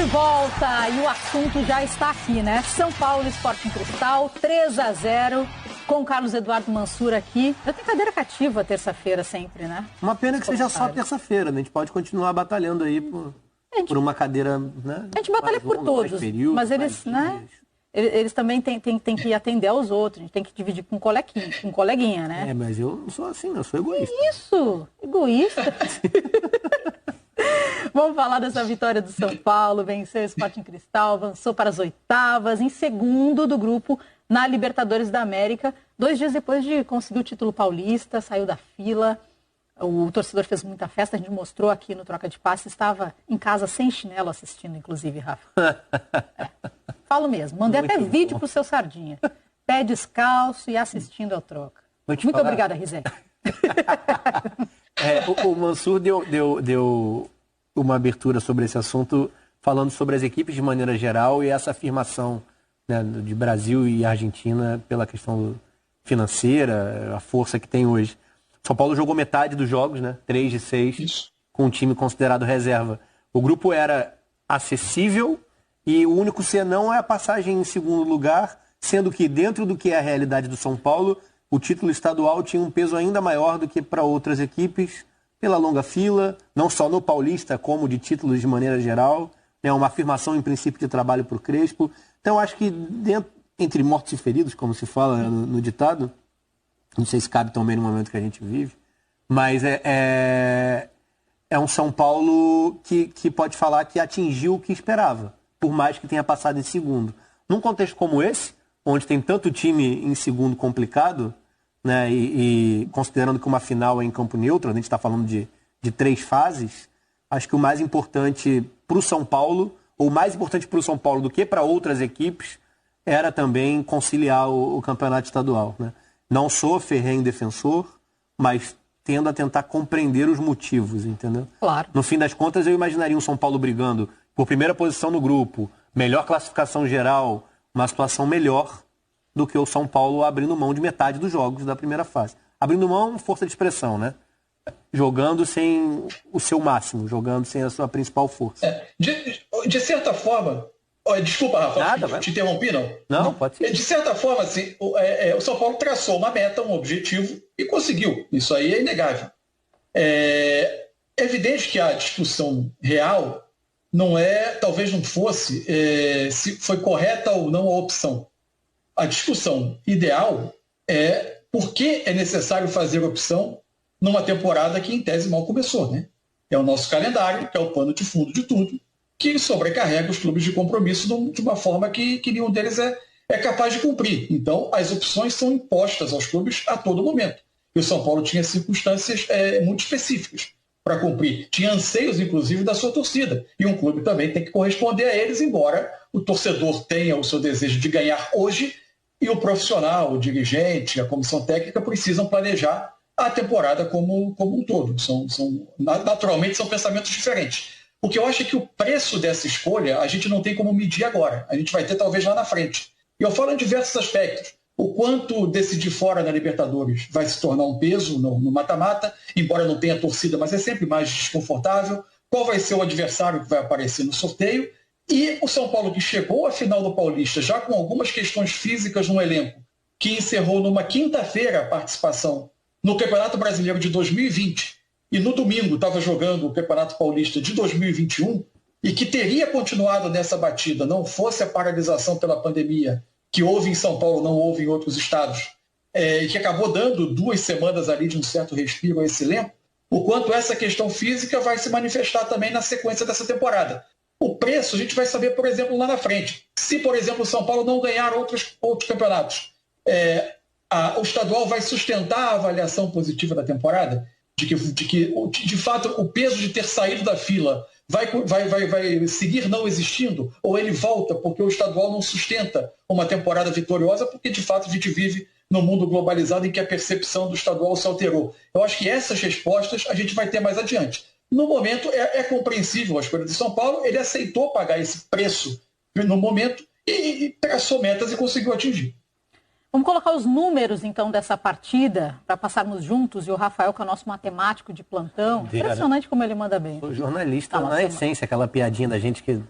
volta e o assunto já está aqui, né? São Paulo Sporting Cristal, 3-0, com o Carlos Eduardo Mansur aqui. Eu tenho cadeira cativa terça-feira sempre, né? Uma pena que seja só terça-feira, né? A gente pode continuar batalhando aí por uma cadeira, né? A gente batalha por todos, mas eles, né? Eles também têm que atender aos outros, a gente tem que dividir com um coleguinha, né? É, mas eu não sou assim, eu sou egoísta. Isso, egoísta. Vamos falar dessa vitória do São Paulo, venceu o Sporting Cristal, avançou para as oitavas, em segundo do grupo na Libertadores da América. 2 dias depois de conseguir o título paulista, saiu da fila, o torcedor fez muita festa, a gente mostrou aqui no Troca de Passe, estava em casa sem chinelo assistindo, inclusive, Rafa. Falo mesmo, mandei até vídeo pro seu Sardinha. Pé descalço e assistindo ao Troca. Muito obrigada, Rizé. O Mansur deu uma abertura sobre esse assunto, falando sobre as equipes de maneira geral e essa afirmação, né, de Brasil e Argentina pela questão financeira, a força que tem hoje. São Paulo jogou metade dos jogos, né, 3 de 6, isso, com um time considerado reserva. O grupo era acessível e o único senão é a passagem em segundo lugar, sendo que dentro do que é a realidade do São Paulo, o título estadual tinha um peso ainda maior do que para outras equipes, pela longa fila, não só no Paulista, como de títulos de maneira geral, né, uma afirmação em princípio de trabalho por Crespo. Então, acho que entre mortos e feridos, como se fala no ditado, não sei se cabe tão bem no momento que a gente vive, mas é um São Paulo que pode falar que atingiu o que esperava, por mais que tenha passado em segundo. Num contexto como esse, onde tem tanto time em segundo complicado, né, e considerando que uma final é em campo neutro, a gente está falando de 3 fases, acho que o mais importante para o São Paulo, ou mais importante para o São Paulo do que para outras equipes, era também conciliar o campeonato estadual, né? Não sou ferrenho defensor, mas tendo a tentar compreender os motivos, entendeu? Claro. No fim das contas, eu imaginaria um São Paulo brigando por primeira posição no grupo, melhor classificação geral, uma situação melhor do que o São Paulo abrindo mão de metade dos jogos da primeira fase. Abrindo mão, força de expressão, né? Jogando sem o seu máximo, jogando sem a sua principal força. De certa forma... Desculpa, Rafa, te interrompi, não? Não, pode ser. De certa forma, assim, o São Paulo traçou uma meta, um objetivo e conseguiu. Isso aí é inegável. É evidente que a discussão real talvez não fosse se foi correta ou não a opção. A discussão ideal é por que é necessário fazer opção numa temporada que em tese mal começou, né? É o nosso calendário, que é o pano de fundo de tudo, que sobrecarrega os clubes de compromisso de uma forma que nenhum deles é capaz de cumprir. Então, as opções são impostas aos clubes a todo momento. E o São Paulo tinha circunstâncias muito específicas para cumprir. Tinha anseios, inclusive, da sua torcida. E um clube também tem que corresponder a eles, embora o torcedor tenha o seu desejo de ganhar hoje e o profissional, o dirigente, a comissão técnica precisam planejar a temporada como um todo. Naturalmente, são pensamentos diferentes. O que eu acho é que o preço dessa escolha a gente não tem como medir agora. A gente vai ter talvez lá na frente. E eu falo em diversos aspectos. O quanto decidir fora na Libertadores vai se tornar um peso no mata-mata, embora não tenha torcida, mas é sempre mais desconfortável. Qual vai ser o adversário que vai aparecer no sorteio? E o São Paulo, que chegou à final do Paulista já com algumas questões físicas no elenco, que encerrou numa quinta-feira a participação no Campeonato Brasileiro de 2020, e no domingo estava jogando o Campeonato Paulista de 2021, e que teria continuado nessa batida, não fosse a paralisação pela pandemia, que houve em São Paulo, não houve em outros estados, e que acabou dando 2 semanas ali de um certo respiro a esse elenco, o quanto essa questão física vai se manifestar também na sequência dessa temporada. O preço a gente vai saber, por exemplo, lá na frente. Se, por exemplo, o São Paulo não ganhar outros campeonatos, o estadual vai sustentar a avaliação positiva da temporada? De que, de fato, o peso de ter saído da fila vai seguir não existindo? Ou ele volta porque o estadual não sustenta uma temporada vitoriosa, porque, de fato, a gente vive num mundo globalizado em que a percepção do estadual se alterou? Eu acho que essas respostas a gente vai ter mais adiante. No momento, é compreensível a escolha de São Paulo, ele aceitou pagar esse preço no momento e traçou metas e conseguiu atingir. Vamos colocar os números, então, dessa partida, para passarmos juntos, e o Rafael, que é o nosso matemático de plantão. Impressionante como ele manda bem. O jornalista, na essência, aquela piadinha da gente que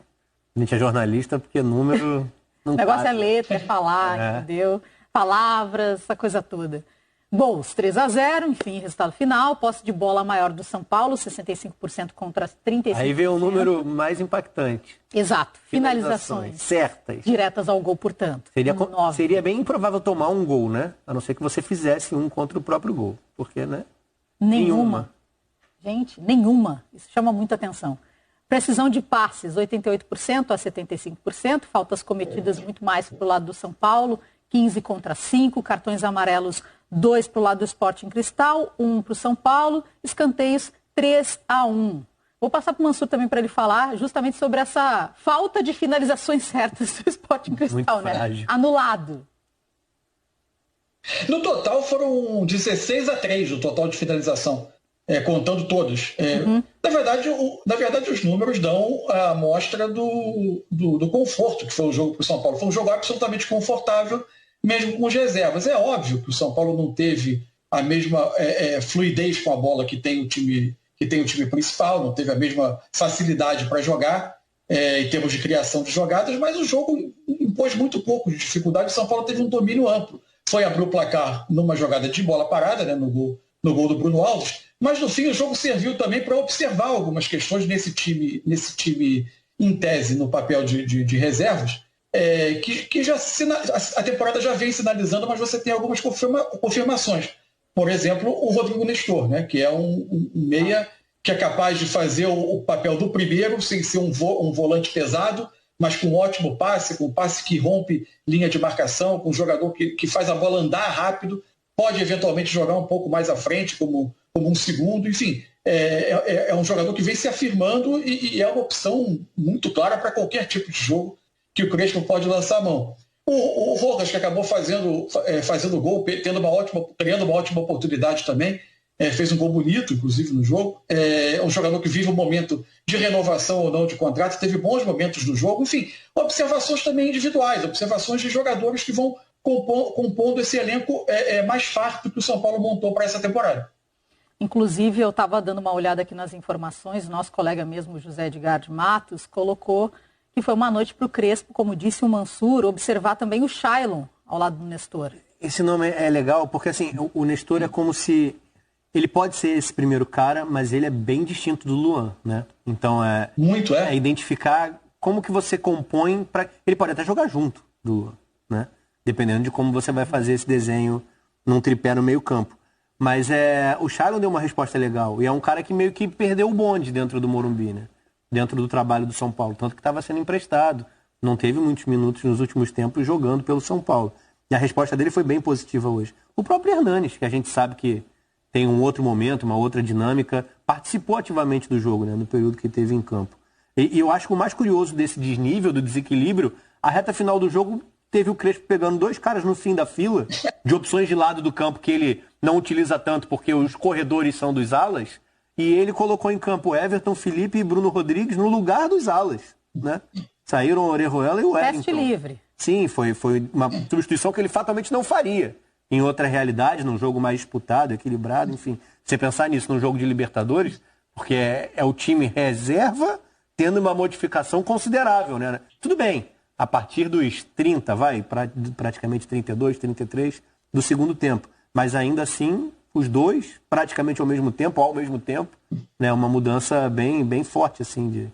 A gente é jornalista porque número não O negócio passa. é letra, é falar, entendeu? Palavras, essa coisa toda. Gols, 3-0, enfim, resultado final. Posse de bola maior do São Paulo, 65% contra 35%. Aí vem o número mais impactante. Exato. Finalizações. Certas. Diretas ao gol, portanto. Seria bem improvável tomar um gol, né? A não ser que você fizesse um contra o próprio gol. Porque, né? Nenhuma. Gente, nenhuma. Isso chama muita atenção. Precisão de passes, 88% a 75%. Faltas cometidas muito mais para o lado do São Paulo, 15 contra 5. Cartões amarelos, 2 para o lado do Sporting Cristal, 1 para o São Paulo. Escanteios, 3-1. Vou passar para o Mansur também para ele falar justamente sobre essa falta de finalizações certas do Sporting Cristal, né? Frágil. Anulado. No total foram 16-3 o total de finalização, contando todos. Na verdade, os números dão a amostra do conforto que foi o jogo para o São Paulo. Foi um jogo absolutamente confortável, mesmo com as reservas. É óbvio que o São Paulo não teve a mesma fluidez com a bola que tem o time principal, não teve a mesma facilidade para jogar em termos de criação de jogadas, mas o jogo impôs muito pouco de dificuldade. O São Paulo teve um domínio amplo. Foi abrir o placar numa jogada de bola parada, né, no gol do Bruno Alves, mas no fim o jogo serviu também para observar algumas questões nesse time em tese, no papel de reservas, que a temporada já vem sinalizando, mas você tem algumas confirmações. Por exemplo, o Rodrigo Nestor, né, que é um meia que é capaz de fazer o papel do primeiro, sem ser um volante pesado, mas com um ótimo passe, com um passe que rompe linha de marcação, com um jogador que faz a bola andar rápido, pode eventualmente jogar um pouco mais à frente como um segundo, enfim, é um jogador que vem se afirmando e é uma opção muito clara para qualquer tipo de jogo que o Crespo pode lançar a mão. O Rojas, que acabou fazendo gol, criando uma ótima oportunidade também, fez um gol bonito, inclusive, no jogo. É um jogador que vive um momento de renovação ou não de contrato, teve bons momentos no jogo. Enfim, observações também individuais, observações de jogadores que vão compondo esse elenco mais farto que o São Paulo montou para essa temporada. Inclusive, eu estava dando uma olhada aqui nas informações, nosso colega mesmo, José Edgar de Matos, colocou que foi uma noite para o Crespo, como disse o Mansur, observar também o Shailon ao lado do Nestor. Esse nome é legal porque, assim, o Nestor é como se... Ele pode ser esse primeiro cara, mas ele é bem distinto do Luan, né? Então é identificar como que você compõe para ele pode até jogar junto do Luan, né? Dependendo de como você vai fazer esse desenho num tripé no meio-campo. Mas o Shailon deu uma resposta legal e é um cara que meio que perdeu o bonde dentro do Morumbi, né? Dentro do trabalho do São Paulo, tanto que estava sendo emprestado, não teve muitos minutos nos últimos tempos jogando pelo São Paulo. E a resposta dele foi bem positiva hoje. O próprio Hernanes, que a gente sabe que tem um outro momento, uma outra dinâmica, participou ativamente do jogo, né, no período que teve em campo. E eu acho que o mais curioso desse desnível, do desequilíbrio, a reta final do jogo teve o Crespo pegando 2 caras no fim da fila, de opções de lado do campo que ele não utiliza tanto porque os corredores são dos alas, e ele colocou em campo Everton, Felipe e Bruno Rodrigues no lugar dos alas, né? Saíram o Orejuela e o Wellington. Teste livre. Sim, foi uma substituição que ele fatalmente não faria em outra realidade, num jogo mais disputado, equilibrado, enfim. Você pensar nisso num jogo de Libertadores, porque é o time reserva tendo uma modificação considerável, né? Tudo bem, a partir dos 30, praticamente 32, 33 do segundo tempo. Mas ainda assim, os dois praticamente ao mesmo tempo, né? Uma mudança bem forte, assim,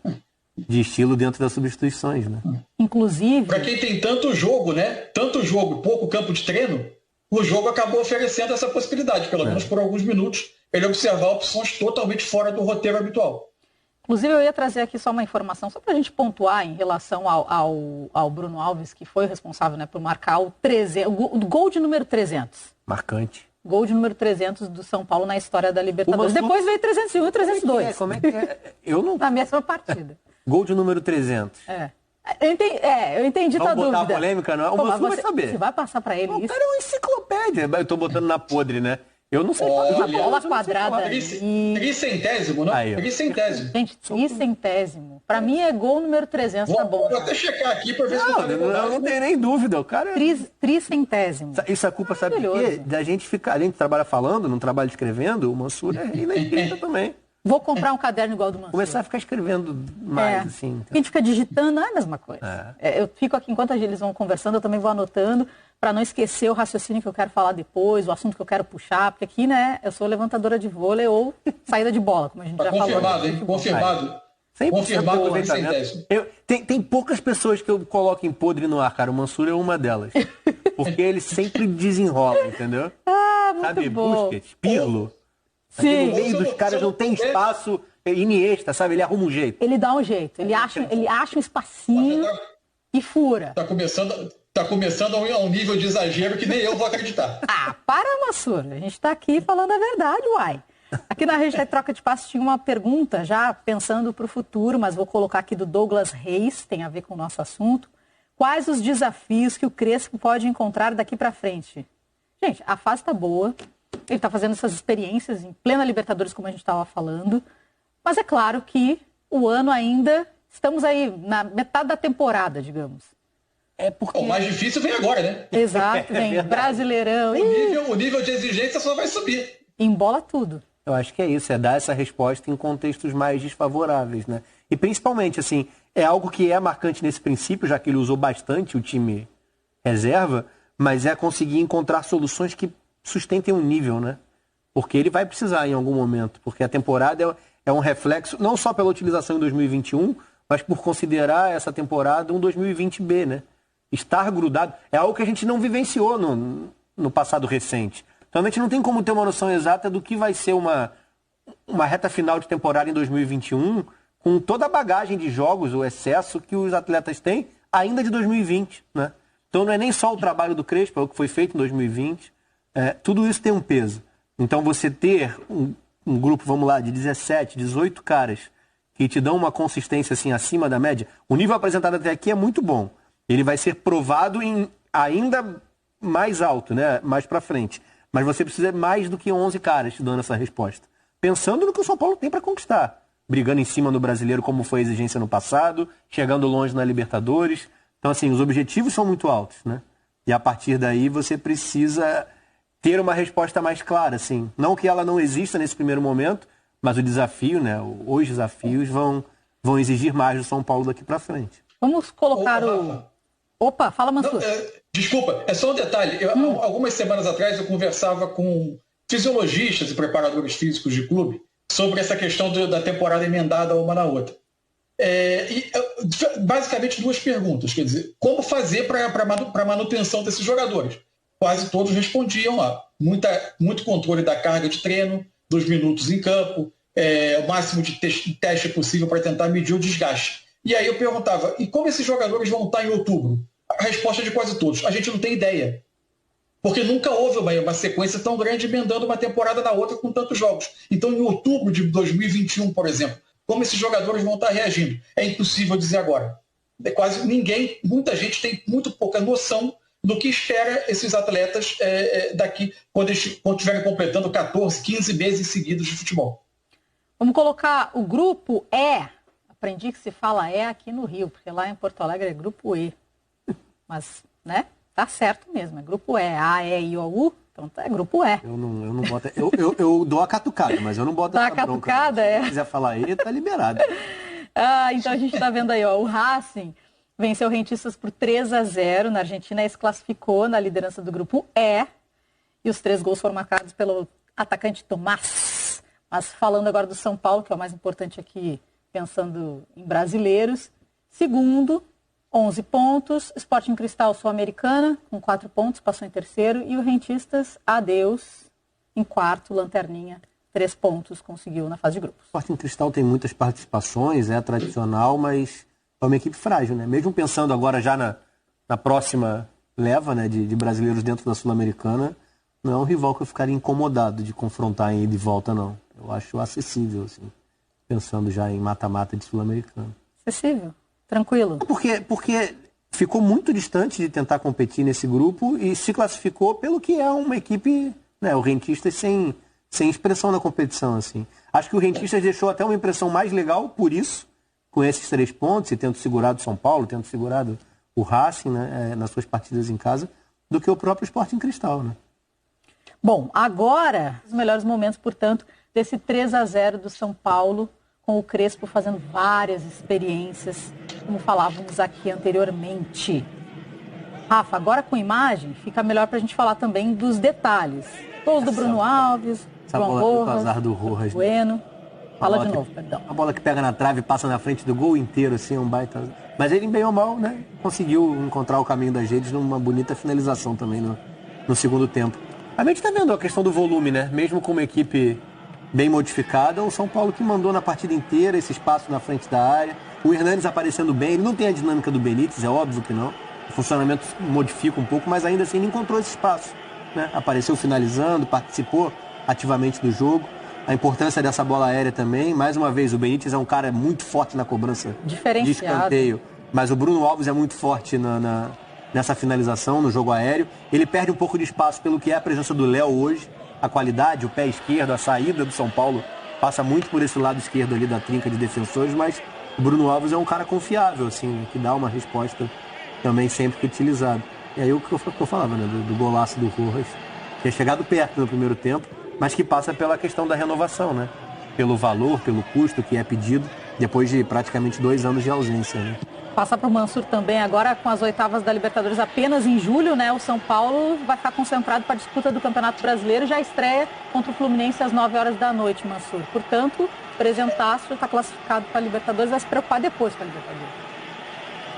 de estilo dentro das substituições, né? Inclusive... Para quem tem tanto jogo, né? Tanto jogo, pouco campo de treino, o jogo acabou oferecendo essa possibilidade, pelo menos por alguns minutos, ele observar opções totalmente fora do roteiro habitual. Inclusive, eu ia trazer aqui só uma informação, só para a gente pontuar em relação ao Bruno Alves, que foi responsável, né, por marcar o gol de número 300. Marcante. Gol de número 300 do São Paulo na história da Libertadores. Depois veio 301 e 302. Como é que é? Eu não... Na mesma partida. Gol de número 300. Eu entendi tua dúvida. Vamos botar a polêmica, não? O Mansur vai saber. Você vai passar para ele isso? O cara é uma enciclopédia. Eu tô botando na podre, né? Eu não sei falar. Uma bola quadrada. Tricentésimo, não? Tricentésimo. Gente, tricentésimo. Para mim é gol número 300, tá bom. Vou até checar aqui para ver se eu não tenho nem dúvida. O cara tricentésimo. Isso é culpa, sabe de quê? Da gente ficar. A gente trabalha falando, não trabalha escrevendo. O Mansur é rei na escrita também. Vou comprar um caderno igual do Mansur. Começar a ficar escrevendo mais, assim. A gente fica digitando, não é a mesma coisa. Eu fico aqui, enquanto eles vão conversando, eu também vou anotando, para não esquecer o raciocínio que eu quero falar depois, o assunto que eu quero puxar, porque aqui, né, eu sou levantadora de vôlei ou saída de bola, como a gente já falou. Confirmado, hein? Confirmado. Confirmado, tem poucas pessoas que eu coloco em podre no ar, cara. O Mansur é uma delas. Porque ele sempre desenrola, entendeu? Muito sabe, bom. Busquets, Pirlo. Sim. No meio dos caras não tem espaço, Iniesta, sabe? Ele arruma um jeito. Ele dá um jeito. Ele acha um espacinho e fura. Tá começando a um nível de exagero que nem eu vou acreditar. Para, Mansur. A gente tá aqui falando a verdade, uai. Aqui na Hashtag Troca de Passos tinha uma pergunta, já pensando para o futuro, mas vou colocar aqui do Douglas Reis, tem a ver com o nosso assunto. Quais os desafios que o Crespo pode encontrar daqui para frente? Gente, a fase está boa, ele está fazendo essas experiências em plena Libertadores, como a gente estava falando, mas é claro que o ano ainda, estamos aí na metade da temporada, digamos. O mais difícil vem agora, né? Exato, vem Brasileirão. O nível de exigência só vai subir. Embola tudo. Eu acho que é isso, é dar essa resposta em contextos mais desfavoráveis, né? E principalmente, assim, é algo que é marcante nesse princípio, já que ele usou bastante o time reserva, mas é conseguir encontrar soluções que sustentem um nível, né? Porque ele vai precisar em algum momento, porque a temporada é um reflexo, não só pela utilização em 2021, mas por considerar essa temporada um 2020B, né? Estar grudado é algo que a gente não vivenciou no passado recente. Então a gente não tem como ter uma noção exata do que vai ser uma reta final de temporada em 2021 com toda a bagagem de jogos, o excesso que os atletas têm ainda de 2020, né? Então não é nem só o trabalho do Crespo, é o que foi feito em 2020. Tudo isso tem um peso. Então você ter um grupo, vamos lá, de 17, 18 caras que te dão uma consistência assim acima da média, o nível apresentado até aqui é muito bom. Ele vai ser provado em ainda mais alto, né? Mais pra frente. Mas você precisa mais do que 11 caras te dando essa resposta. Pensando no que o São Paulo tem para conquistar. Brigando em cima do Brasileiro, como foi a exigência no passado, chegando longe na Libertadores. Então, assim, os objetivos são muito altos, né? E a partir daí você precisa ter uma resposta mais clara, assim. Não que ela não exista nesse primeiro momento, mas o desafio, né? Os desafios vão exigir mais do São Paulo daqui para frente. Vamos colocar Opa, fala, Mansur. Desculpa, é só um detalhe. Algumas semanas atrás eu conversava com fisiologistas e preparadores físicos de clube sobre essa questão da temporada emendada uma na outra. Basicamente duas perguntas, quer dizer, como fazer para a manutenção desses jogadores? Quase todos respondiam lá. Muito controle da carga de treino, 2 minutos em campo, o máximo de teste possível para tentar medir o desgaste. E aí eu perguntava, e como esses jogadores vão estar em outubro? A resposta de quase todos, a gente não tem ideia. Porque nunca houve uma sequência tão grande emendando uma temporada na outra com tantos jogos. Então, em outubro de 2021, por exemplo, como esses jogadores vão estar reagindo? É impossível dizer agora. Quase ninguém, muita gente tem muito pouca noção do que espera esses atletas daqui, quando estiverem completando 14, 15 meses seguidos de futebol. Vamos colocar o grupo E. Aprendi que se fala E aqui no Rio, porque lá em Porto Alegre é grupo E. Mas, né? Tá certo mesmo, é grupo E. A, E, I, O, U. Então é grupo E. Eu não boto. Eu dou a catucada, mas eu não boto a catucada, bronca. Se quiser falar E, tá liberado. Então a gente tá vendo aí, ó. O Racing venceu o Rentistas por 3-0 na Argentina e se classificou na liderança do grupo E. E os 3 gols foram marcados pelo atacante Tomás. Mas falando agora do São Paulo, que é o mais importante aqui, pensando em brasileiros. Segundo, 11 pontos. Sporting Cristal Sul-Americana, com 4 pontos, passou em terceiro. E o Rentistas, adeus, em quarto, lanterninha, 3 pontos, conseguiu na fase de grupos. O Sporting Cristal tem muitas participações, é tradicional, mas é uma equipe frágil, né? Mesmo pensando agora já na próxima leva, né, de brasileiros dentro da Sul-Americana, não é um rival que eu ficaria incomodado de confrontar em ida e volta, não. Eu acho acessível, assim, pensando já em mata-mata de Sul-Americana. Acessível? Tranquilo? Porque ficou muito distante de tentar competir nesse grupo e se classificou pelo que é uma equipe, né, o Rentistas sem expressão na competição, assim. Acho que o Rentistas deixou até uma impressão mais legal por isso, com esses 3 pontos, e tendo segurado o São Paulo, tendo segurado o Racing, né, nas suas partidas em casa, do que o próprio Sporting Cristal, né? Bom, agora, os melhores momentos, portanto, desse 3-0 do São Paulo, com o Crespo fazendo várias experiências, como falávamos aqui anteriormente. Rafa, agora com imagem, fica melhor para a gente falar também dos detalhes. Gols do Bruno Alves, João Rojas, do Rojas, Bueno. Fala de novo, perdão. A bola que pega na trave, passa na frente do gol inteiro, assim, um baita... Mas ele, bem ou mal, né, conseguiu encontrar o caminho das redes numa bonita finalização também no segundo tempo. A gente tá vendo a questão do volume, né? Mesmo com uma equipe bem modificada, o São Paulo que mandou na partida inteira esse espaço na frente da área. O Hernanes aparecendo bem, ele não tem a dinâmica do Benítez, é óbvio que não. O funcionamento modifica um pouco, mas ainda assim ele encontrou esse espaço, né? Apareceu finalizando, participou ativamente do jogo. A importância dessa bola aérea também. Mais uma vez, o Benítez é um cara muito forte na cobrança de escanteio. Mas o Bruno Alves é muito forte nessa finalização, no jogo aéreo. Ele perde um pouco de espaço pelo que é a presença do Léo hoje. A qualidade, o pé esquerdo, a saída do São Paulo passa muito por esse lado esquerdo ali da trinca de defensores. Mas o Bruno Alves é um cara confiável, assim, que dá uma resposta também sempre que utilizado. E aí o que eu falava, né, do golaço do Rojas, que é chegado perto no primeiro tempo, mas que passa pela questão da renovação, né? Pelo valor, pelo custo que é pedido, depois de praticamente 2 anos de ausência, né? Passar para o Mansur também, agora com as oitavas da Libertadores apenas em julho, né? O São Paulo vai ficar concentrado para a disputa do Campeonato Brasileiro, já estreia contra o Fluminense às 9 horas da noite, Mansur. Portanto, presentaço, está classificado para a Libertadores, vai se preocupar depois com a Libertadores.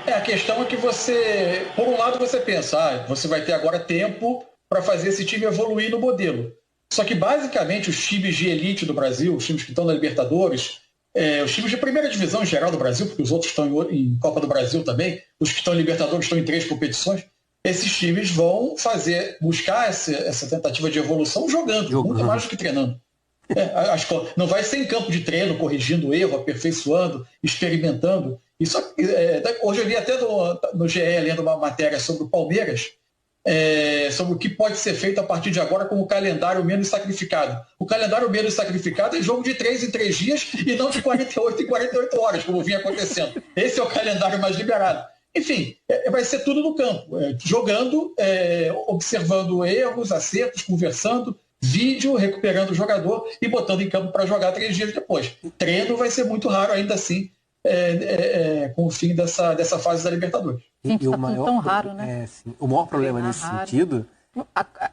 A questão é que você, por um lado você pensa, você vai ter agora tempo para fazer esse time evoluir no modelo. Só que basicamente os times de elite do Brasil, os times que estão na Libertadores, os times de primeira divisão em geral do Brasil, porque os outros estão em Copa do Brasil também, os que estão em Libertadores estão em 3 competições, esses times vão buscar essa tentativa de evolução jogando, muito mais do que treinando. Não vai ser em campo de treino, corrigindo o erro, aperfeiçoando, experimentando. Isso, hoje eu vi até no GE lendo uma matéria sobre o Palmeiras, sobre o que pode ser feito a partir de agora com o calendário menos sacrificado. O calendário menos sacrificado é jogo de 3 em 3 dias e não de 48 em 48 horas, como vinha acontecendo. Esse é o calendário mais liberado. Enfim, vai ser tudo no campo, jogando, observando erros, acertos, conversando, vídeo, recuperando o jogador e botando em campo para jogar 3 dias depois. Treino vai ser muito raro ainda assim, com o fim dessa fase da Libertadores. Gente, tá tudo tão raro, né? O maior problema nesse sentido...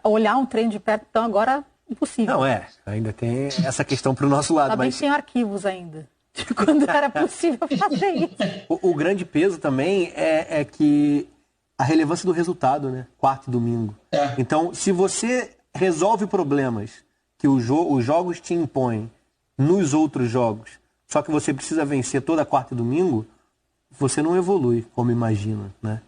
Olhar um treino de perto, então, agora, impossível. Não, ainda tem essa questão para o nosso lado. Também tem arquivos ainda, de quando era possível fazer isso. O grande peso também é que a relevância do resultado, né? Quarta e domingo. Então, se você resolve problemas que os jogos te impõem nos outros jogos, só que você precisa vencer toda quarta e domingo, você não evolui como imagina, né?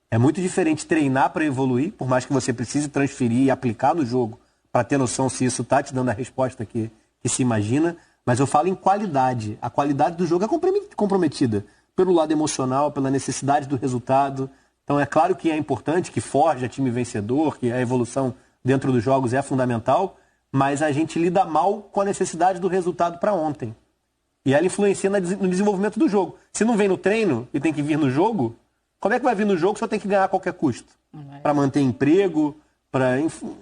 É muito diferente treinar para evoluir, por mais que você precise transferir e aplicar no jogo para ter noção se isso está te dando a resposta que se imagina, mas eu falo em qualidade. A qualidade do jogo é comprometida pelo lado emocional, pela necessidade do resultado. Então é claro que é importante, que forja time vencedor, que a evolução dentro dos jogos é fundamental, mas a gente lida mal com a necessidade do resultado para ontem. E ela influencia no desenvolvimento do jogo. Se não vem no treino e tem que vir no jogo, como é que vai vir no jogo se eu tenho que ganhar a qualquer custo? Para manter emprego, enfim...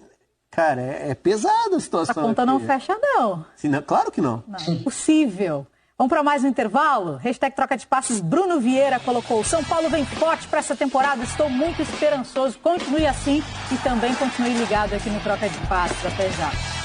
Cara, é pesada a situação. A conta aqui não fecha, não. Claro que não. Não, é impossível. Vamos para mais um intervalo? Hashtag troca de passes. Bruno Vieira colocou: São Paulo vem forte para essa temporada. Estou muito esperançoso. Continue assim e também continue ligado aqui no Troca de Passes. Até já.